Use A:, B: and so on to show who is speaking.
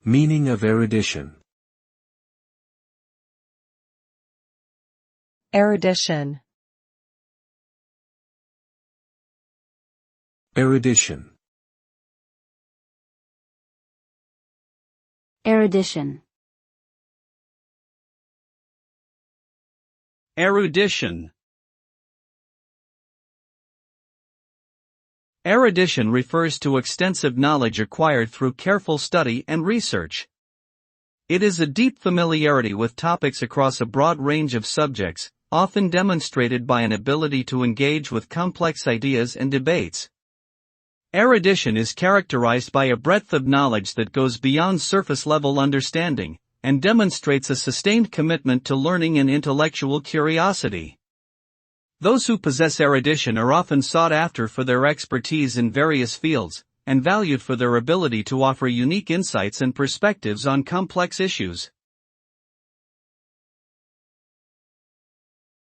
A: Meaning of erudition.
B: Erudition.
A: Erudition.
C: Erudition.
D: Erudition. Erudition refers to extensive knowledge acquired through careful study and research. It is a deep familiarity with topics across a broad range of subjects, often demonstrated by an ability to engage with complex ideas and debates. Erudition is characterized by a breadth of knowledge that goes beyond surface-level understanding, and demonstrates a sustained commitment to learning and intellectual curiosity. Those who possess erudition are often sought after for their expertise in various fields, and valued for their ability to offer unique insights and perspectives on complex issues.